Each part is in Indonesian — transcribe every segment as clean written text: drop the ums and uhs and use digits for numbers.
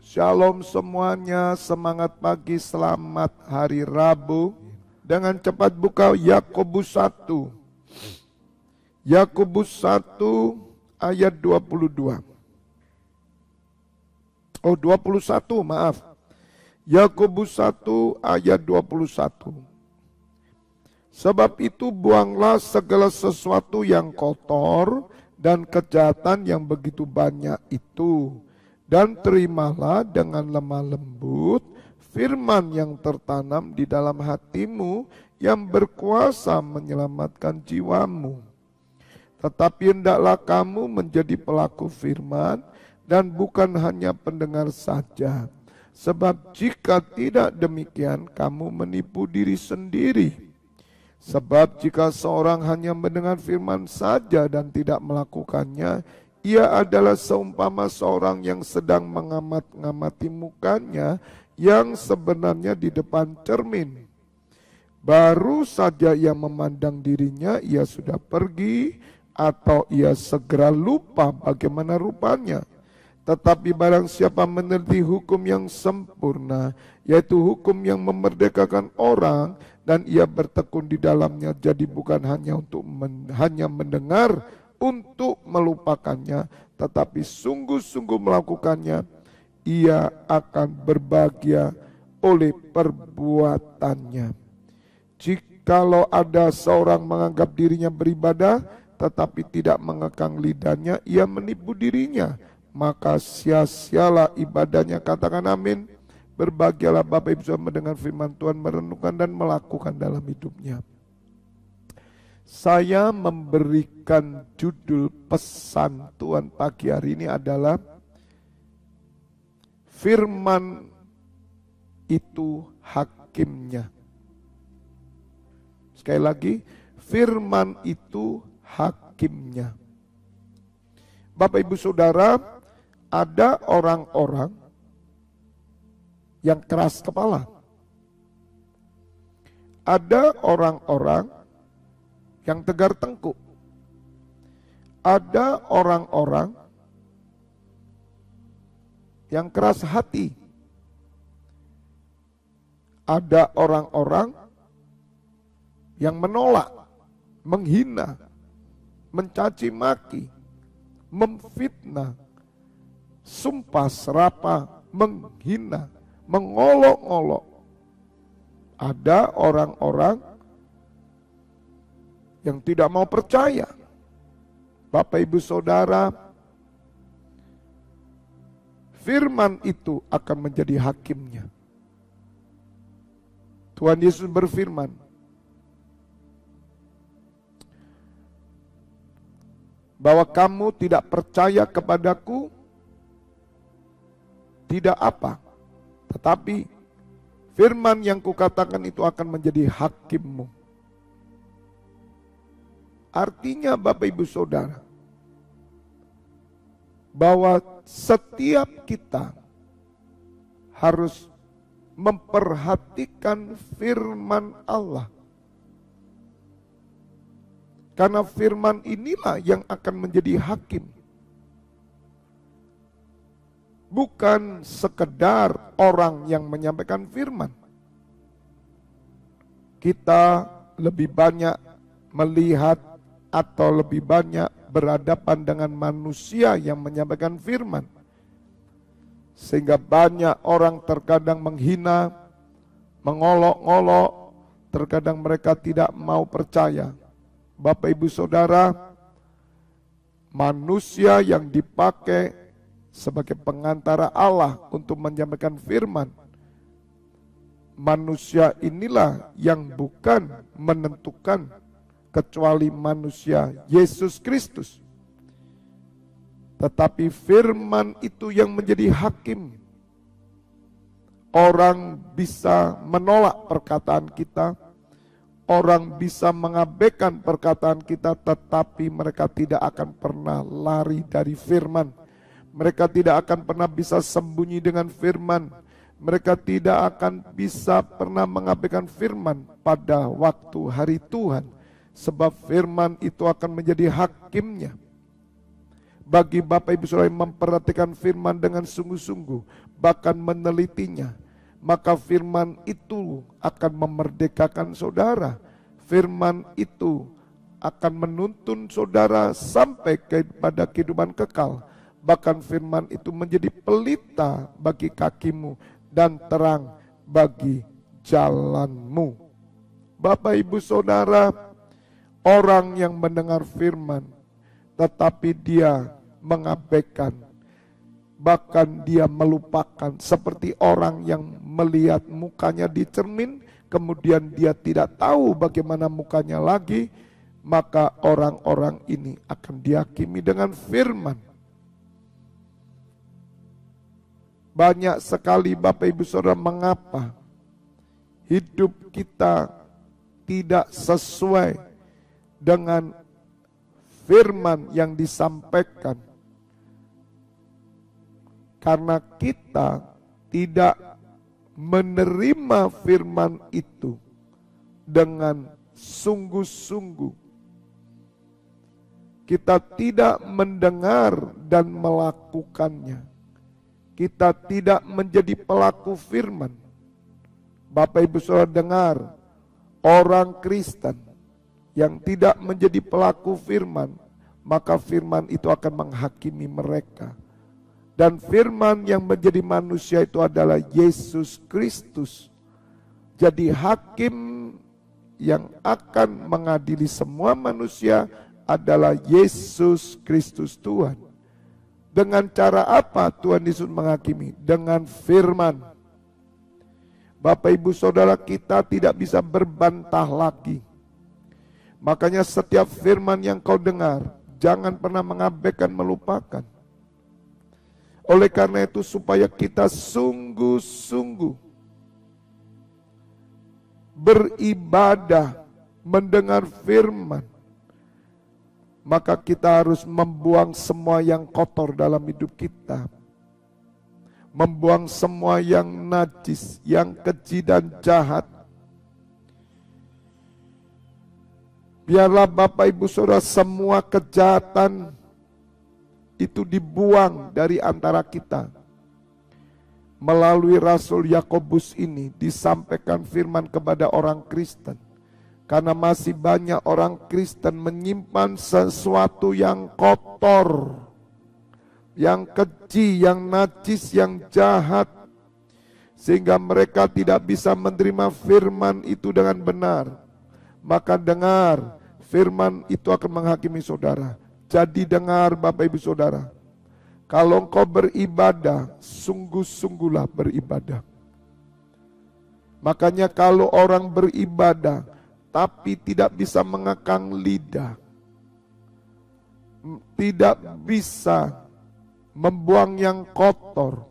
Shalom semuanya, semangat pagi, selamat hari Rabu. Dengan cepat buka Yakobus 1. Yakobus 1 ayat 22. 21, maaf. Yakobus 1 ayat 21. Sebab itu buanglah segala sesuatu yang kotor dan kejahatan yang begitu banyak itu, dan terimalah dengan lemah lembut firman yang tertanam di dalam hatimu yang berkuasa menyelamatkan jiwamu. Tetapi hendaklah kamu menjadi pelaku firman dan bukan hanya pendengar saja. Sebab jika tidak demikian kamu menipu diri sendiri. Sebab jika seorang hanya mendengar firman saja dan tidak melakukannya, ia adalah seumpama seorang yang sedang mengamati mukanya yang sebenarnya di depan cermin. Baru saja ia memandang dirinya, ia sudah pergi atau ia segera lupa bagaimana rupanya. Tetapi barang siapa meneliti hukum yang sempurna, yaitu hukum yang memerdekakan orang, dan ia bertekun di dalamnya, jadi bukan hanya hanya mendengar untuk melupakannya, tetapi sungguh-sungguh melakukannya, ia akan berbahagia oleh perbuatannya. Jikalau ada seorang menganggap dirinya beribadah, tetapi tidak mengekang lidahnya, ia menipu dirinya, maka sia-sialah ibadahnya. Katakan amin. Berbahagialah Bapak Ibu saudara mendengar firman Tuhan, merenungkan dan melakukan dalam hidupnya. Saya memberikan judul pesan Tuhan pagi hari ini adalah firman itu hakimnya. Sekali lagi, firman itu hakimnya. Bapak Ibu Saudara, ada orang-orang yang keras kepala. Ada orang-orang yang tegar tengkuk. Ada orang-orang yang keras hati. Ada orang-orang yang menolak, menghina, mencaci maki, memfitnah, sumpah serapah, menghina, mengolok-olok. Ada orang-orang yang tidak mau percaya. Bapak Ibu Saudara, firman itu akan menjadi hakimnya. Tuhan Yesus berfirman, bahwa kamu tidak percaya kepadaku, tidak apa, tetapi firman yang kukatakan itu akan menjadi hakimmu. Artinya Bapak Ibu Saudara, bahwa setiap kita harus memperhatikan firman Allah. Karena firman inilah yang akan menjadi hakim. Bukan sekedar orang yang menyampaikan firman. Kita lebih banyak melihat atau lebih banyak berhadapan dengan manusia yang menyampaikan firman. Sehingga banyak orang terkadang menghina, mengolok-olok, terkadang mereka tidak mau percaya. Bapak Ibu Saudara, manusia yang dipakai sebagai pengantara Allah untuk menyampaikan firman, manusia inilah yang bukan menentukan kecuali manusia Yesus Kristus. Tetapi firman itu yang menjadi hakim. Orang bisa menolak perkataan kita, orang bisa mengabaikan perkataan kita, tetapi mereka tidak akan pernah lari dari firman. Mereka tidak akan pernah bisa sembunyi dengan firman. Mereka tidak akan bisa pernah mengabaikan firman pada waktu hari Tuhan. Sebab firman itu akan menjadi hakimnya. Bagi Bapak Ibu Saudara yang memperhatikan firman dengan sungguh-sungguh, bahkan menelitinya, maka firman itu akan memerdekakan saudara. Firman itu akan menuntun saudara sampai kepada kehidupan kekal. Bahkan firman itu menjadi pelita bagi kakimu dan terang bagi jalanmu. Bapak Ibu Saudara, orang yang mendengar firman tetapi dia mengabaikan, bahkan dia melupakan, seperti orang yang melihat mukanya di cermin, kemudian dia tidak tahu bagaimana mukanya lagi, maka orang-orang ini akan dihakimi dengan firman. Banyak sekali Bapak Ibu Saudara, mengapa hidup kita tidak sesuai dengan firman yang disampaikan. Karena kita tidak menerima firman itu dengan sungguh-sungguh. Kita tidak mendengar dan melakukannya. Kita tidak menjadi pelaku firman. Bapak Ibu Saudara dengar, orang Kristen yang tidak menjadi pelaku firman, maka firman itu akan menghakimi mereka. Dan firman yang menjadi manusia itu adalah Yesus Kristus. Jadi hakim yang akan mengadili semua manusia adalah Yesus Kristus Tuhan. Dengan cara apa Tuhan Yesus menghakimi? Dengan firman. Bapak Ibu Saudara, kita tidak bisa berbantah lagi. Makanya setiap firman yang kau dengar, jangan pernah mengabaikan, melupakan. Oleh karena itu, supaya kita sungguh-sungguh beribadah, mendengar firman, maka kita harus membuang semua yang kotor dalam hidup kita. Membuang semua yang najis, yang keji dan jahat. Biarlah Bapak Ibu Saudara, semua kejahatan itu dibuang dari antara kita. Melalui Rasul Yakobus ini disampaikan firman kepada orang Kristen. Karena masih banyak orang Kristen menyimpan sesuatu yang kotor, yang keji, yang najis, yang jahat. Sehingga mereka tidak bisa menerima firman itu dengan benar. Maka dengar, firman itu akan menghakimi saudara. Jadi dengar Bapak Ibu Saudara, kalau engkau beribadah, sungguh-sungguhlah beribadah. Makanya kalau orang beribadah, tapi tidak bisa mengekang lidah, tidak bisa membuang yang kotor,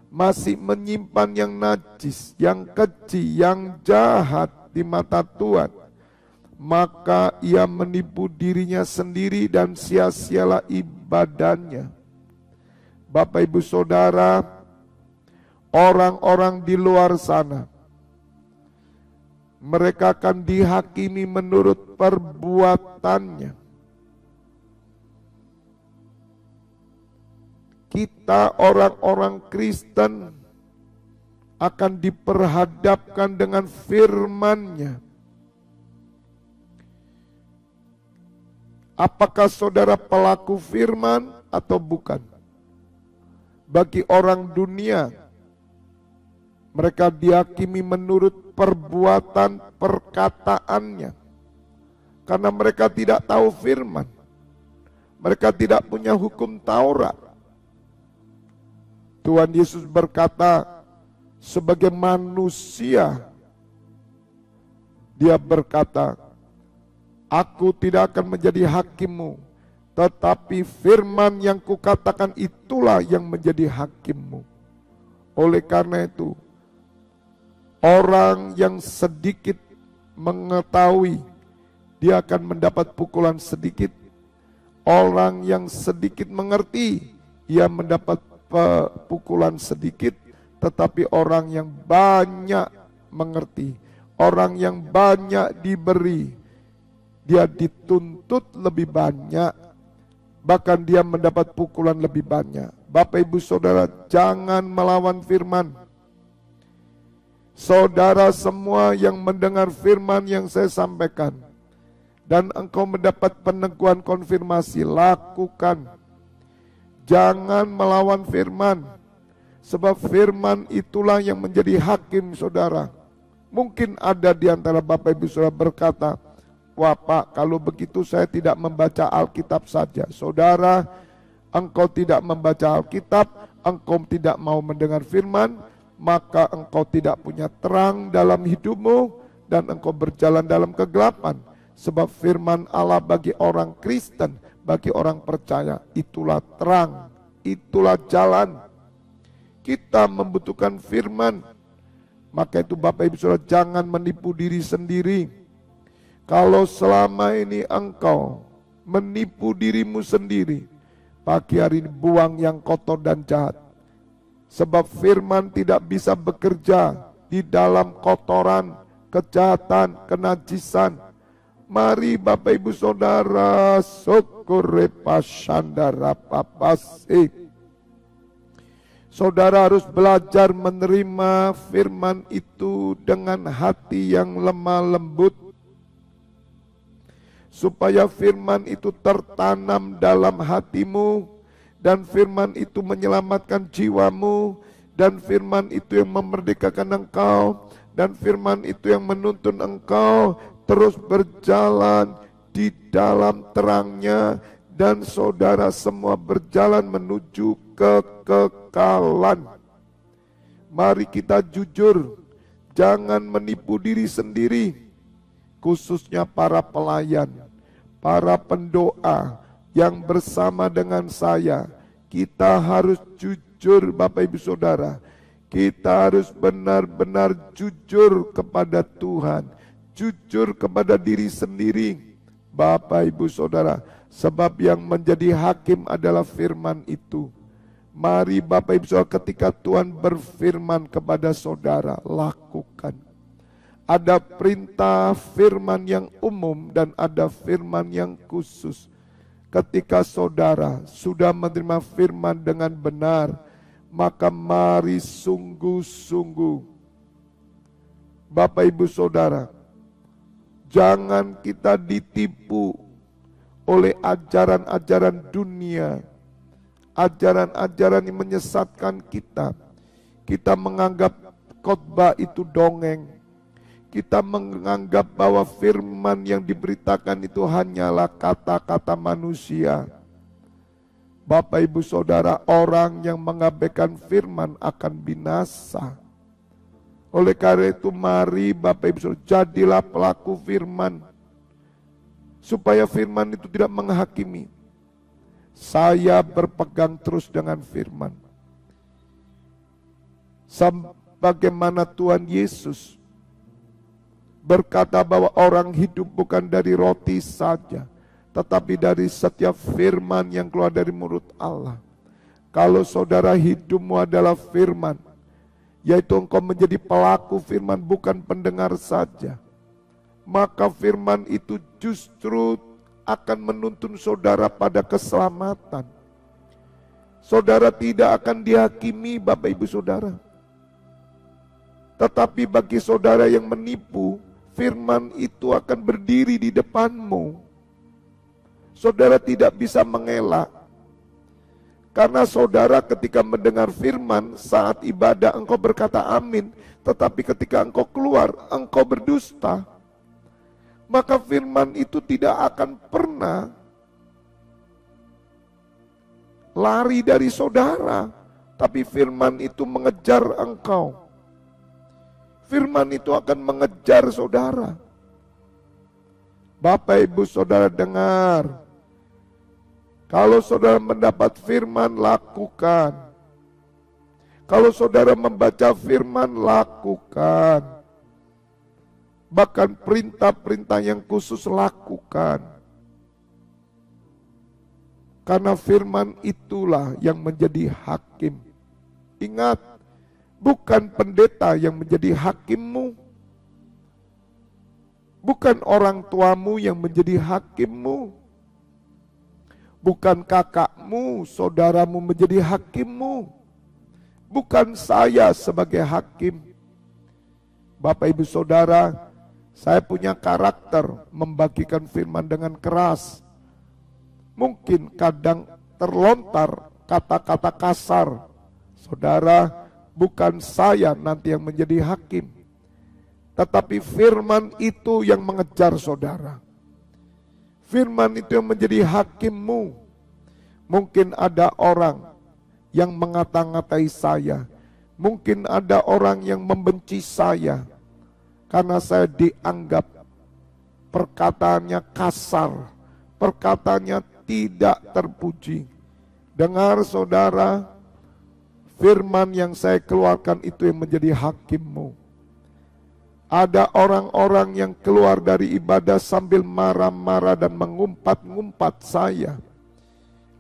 masih menyimpan yang najis, yang keji, yang jahat di mata Tuhan, maka ia menipu dirinya sendiri dan sia-sialah ibadahnya. Bapak Ibu Saudara, orang-orang di luar sana, mereka akan dihakimi menurut perbuatannya. Kita orang-orang Kristen akan diperhadapkan dengan firman-Nya. Apakah saudara pelaku firman atau bukan? Bagi orang dunia, mereka dihakimi menurut perbuatan perkataannya. Karena mereka tidak tahu firman. Mereka tidak punya hukum Taurat. Tuhan Yesus berkata, sebagai manusia, dia berkata, aku tidak akan menjadi hakimmu, tetapi firman yang kukatakan itulah yang menjadi hakimmu. Oleh karena itu, orang yang sedikit mengetahui, dia akan mendapat pukulan sedikit. Orang yang sedikit mengerti, ia mendapat pukulan sedikit. Tetapi orang yang banyak mengerti, orang yang banyak diberi, dia dituntut lebih banyak. bahkan dia mendapat pukulan lebih banyak. Bapak Ibu Saudara, jangan melawan firman. Saudara semua yang mendengar firman yang saya sampaikan, dan engkau mendapat peneguhan konfirmasi, lakukan. Jangan melawan firman, sebab firman itulah yang menjadi hakim saudara. Mungkin ada di antara Bapak Ibu Saudara berkata, wah Pak, kalau begitu saya tidak membaca Alkitab saja. Saudara, engkau tidak membaca Alkitab, engkau tidak mau mendengar firman, maka engkau tidak punya terang dalam hidupmu dan engkau berjalan dalam kegelapan. Sebab firman Allah bagi orang Kristen, bagi orang percaya, itulah terang, itulah jalan. Kita membutuhkan firman. Maka itu Bapak Ibu Saudara, jangan menipu diri sendiri. Kalau selama ini engkau menipu dirimu sendiri, pagi hari ini buang yang kotor dan jahat. Sebab firman tidak bisa bekerja di dalam kotoran, kejahatan, kenajisan. Mari Bapak Ibu Saudara, sokore pasandara papasi. Saudara harus belajar menerima firman itu dengan hati yang lemah lembut, supaya firman itu tertanam dalam hatimu, dan firman itu menyelamatkan jiwamu, dan firman itu yang memerdekakan engkau, dan firman itu yang menuntun engkau terus berjalan di dalam terangnya, dan saudara semua berjalan menuju kekekalan. Mari kita jujur, jangan menipu diri sendiri, khususnya para pelayan, para pendoa yang bersama dengan saya. Kita harus jujur Bapak Ibu Saudara, kita harus benar-benar jujur kepada Tuhan, jujur kepada diri sendiri Bapak Ibu Saudara, sebab yang menjadi hakim adalah firman itu. Mari Bapak Ibu Saudara, ketika Tuhan berfirman kepada saudara, lakukan. Ada perintah firman yang umum dan ada firman yang khusus. Ketika saudara sudah menerima firman dengan benar, maka mari sungguh-sungguh Bapak Ibu Saudara, jangan kita ditipu oleh ajaran-ajaran dunia, ajaran-ajaran yang menyesatkan kita. Kita menganggap khotbah itu dongeng. Kita menganggap bahwa firman yang diberitakan itu hanyalah kata-kata manusia. Bapak Ibu Saudara, orang yang mengabaikan firman akan binasa. Oleh karena itu mari Bapak Ibu Saudara, jadilah pelaku firman, supaya firman itu tidak menghakimi. Saya berpegang terus dengan firman. Sebagaimana Tuhan Yesus berkata bahwa orang hidup bukan dari roti saja, tetapi dari setiap firman yang keluar dari mulut Allah. Kalau saudara hidupmu adalah firman, yaitu engkau menjadi pelaku firman bukan pendengar saja, maka firman itu justru akan menuntun saudara pada keselamatan. Saudara tidak akan dihakimi Bapak Ibu Saudara. Tetapi bagi saudara yang menipu, firman itu akan berdiri di depanmu. Saudara tidak bisa mengelak. Karena saudara ketika mendengar firman saat ibadah engkau berkata amin, tetapi ketika engkau keluar engkau berdusta. Maka firman itu tidak akan pernah lari dari saudara, tapi firman itu mengejar engkau. Firman itu akan mengejar saudara. Bapak Ibu Saudara dengar, kalau saudara mendapat firman, lakukan. Kalau saudara membaca firman, lakukan. Bahkan perintah-perintah yang khusus lakukan. Karena firman itulah yang menjadi hakim. Ingat, bukan pendeta yang menjadi hakimmu. Bukan orang tuamu yang menjadi hakimmu. Bukan kakakmu, saudaramu menjadi hakimmu. Bukan saya sebagai hakim. Bapak ibu saudara, saya punya karakter membagikan firman dengan keras. Mungkin kadang terlontar kata-kata kasar. Saudara, bukan saya nanti yang menjadi hakim. Tetapi firman itu yang mengejar saudara. Firman itu yang menjadi hakimmu. Mungkin ada orang yang mengata-ngatai saya. Mungkin ada orang yang membenci saya. Karena saya dianggap perkataannya kasar. Perkataannya tidak terpuji. Dengar saudara, firman yang saya keluarkan itu yang menjadi hakimmu. Ada orang-orang yang keluar dari ibadah sambil marah-marah dan mengumpat-ngumpat saya.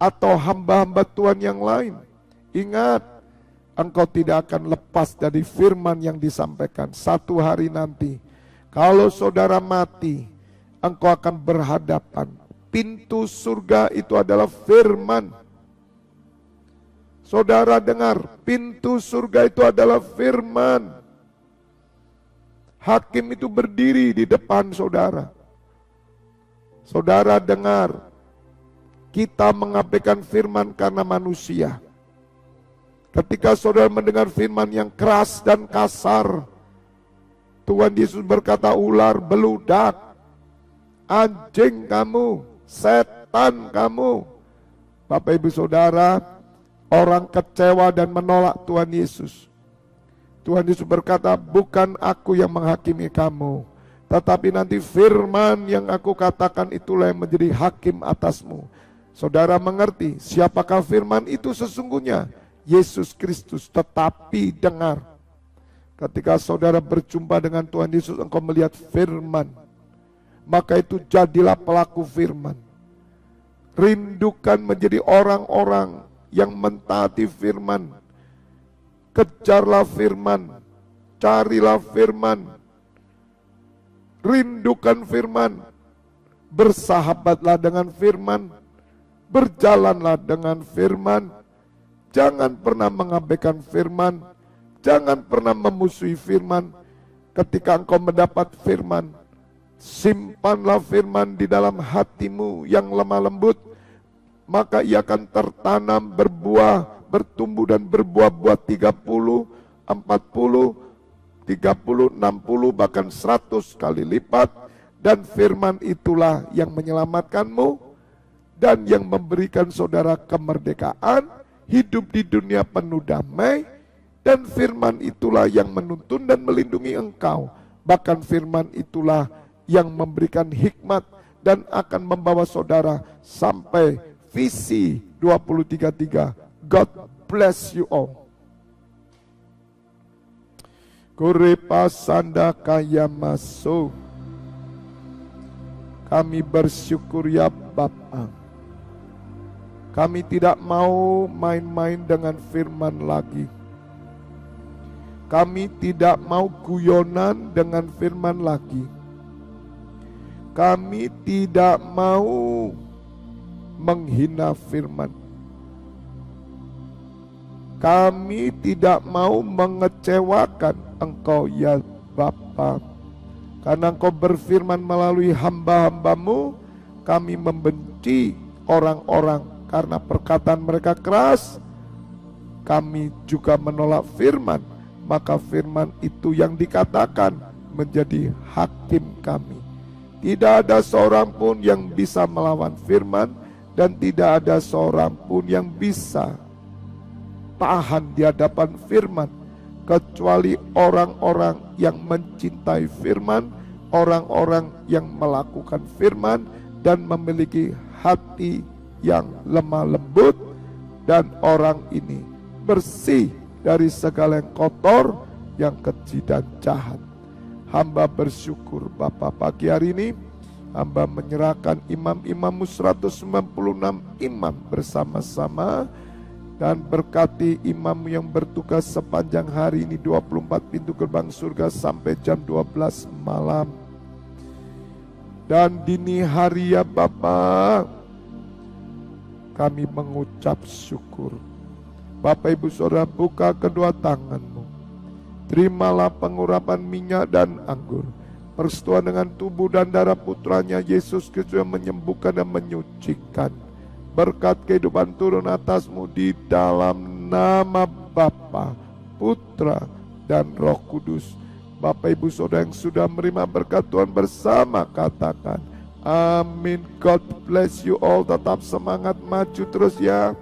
Atau hamba-hamba Tuhan yang lain. Ingat, engkau tidak akan lepas dari firman yang disampaikan. Satu hari nanti, kalau saudara mati, engkau akan berhadapan. Pintu surga itu adalah firman. Saudara dengar, pintu surga itu adalah firman. Hakim itu berdiri di depan saudara. Saudara dengar, kita mengabaikan firman karena manusia. Ketika saudara mendengar firman yang keras dan kasar, Tuhan Yesus berkata, ular beludak, anjing kamu, setan kamu. Bapak ibu saudara, orang kecewa dan menolak Tuhan Yesus. Tuhan Yesus berkata, bukan aku yang menghakimi kamu, tetapi nanti firman yang aku katakan itulah yang menjadi hakim atasmu. Saudara mengerti siapakah firman itu sesungguhnya? Yesus Kristus. Tetapi dengar, ketika saudara berjumpa dengan Tuhan Yesus, engkau melihat firman, maka itu jadilah pelaku firman. Rindukan menjadi orang-orang yang mentaati firman. Kejarlah firman, carilah firman, rindukan firman, bersahabatlah dengan firman, berjalanlah dengan firman. Jangan pernah mengabaikan firman, jangan pernah memusuhi firman. Ketika engkau mendapat firman, simpanlah firman di dalam hatimu yang lemah lembut, maka ia akan tertanam, berbuah, bertumbuh dan berbuah-buah 30, 40, 30, 60, bahkan 100 kali lipat. Dan firman itulah yang menyelamatkanmu dan yang memberikan saudara kemerdekaan, hidup di dunia penuh damai. Dan firman itulah yang menuntun dan melindungi engkau. Bahkan firman itulah yang memberikan hikmat dan akan membawa saudara sampai visi 2033. God bless you all. Kurepa sanda kaya masuk. Kami bersyukur ya Bapa. Kami tidak mau main-main dengan firman lagi. Kami tidak mau guyonan dengan firman lagi. Kami tidak mau menghina firman. Kami tidak mau mengecewakan Engkau ya Bapa. Karena Engkau berfirman melalui hamba-hambamu, kami membenci orang-orang karena perkataan mereka keras. Kami juga menolak firman, maka firman itu yang dikatakan menjadi hakim kami. Tidak ada seorang pun yang bisa melawan firman, dan tidak ada seorang pun yang bisa tahan di hadapan firman, kecuali orang-orang yang mencintai firman, orang-orang yang melakukan firman dan memiliki hati yang lemah lembut, dan orang ini bersih dari segala yang kotor, yang keji dan jahat. Hamba bersyukur Bapa, pagi hari ini hamba menyerahkan imam-imammu 196 imam bersama-sama. Dan berkati imam yang bertugas sepanjang hari ini 24 pintu gerbang surga sampai jam 12 malam. Dan dini hari ya Bapa, kami mengucap syukur. Bapak Ibu Saudara, buka kedua tanganmu. Terimalah pengurapan minyak dan anggur. Persetujuan dengan tubuh dan darah putranya Yesus Kristus yang menyembuhkan dan menyucikan. Berkat kehidupan turun atasmu di dalam nama Bapa, Putra, dan Roh Kudus. Bapak Ibu Saudara yang sudah menerima berkat Tuhan bersama, katakan amin. God bless you all. Tetap semangat, maju terus ya.